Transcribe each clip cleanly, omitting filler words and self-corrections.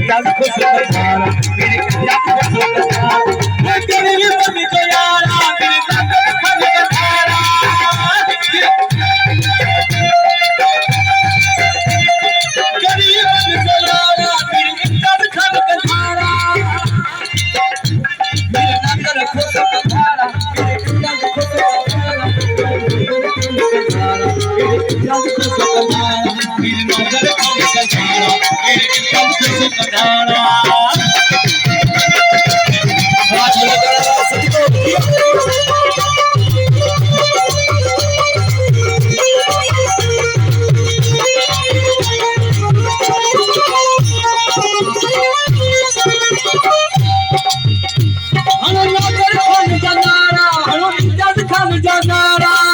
जब खुश कधारा मेरे जब खुश कधारा गरीब बन तो यारा मेरे जब खुश कधारा गरीब बन तो यारा मेरे जब खुश कधारा मेरे नजर खुश कधारा मेरे जब खुश कधारा जब खुश कधारा मेरे नजर खुश कधारा मेरे जब खुश कधारा मेरे नजर खुश कधारा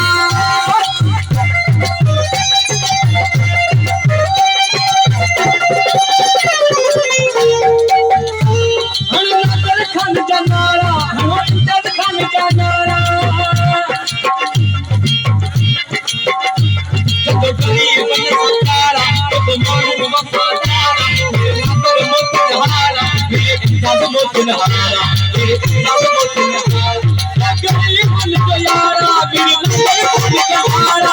मेरे जब खुश कधारा मेरे नजर खुश कधारा गरीब बन तो यारा गरीब बन तो यारा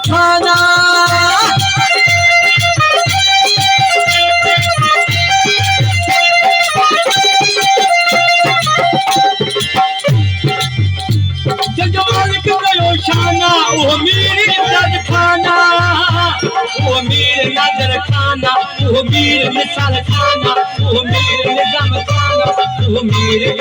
खाना जो मालिक गयो शाना वो मेरी इज्जत खाना वो मेरे नजर खाना वो मेरे मिसाल खाना वो मेरे निजाम खाना वो मेरे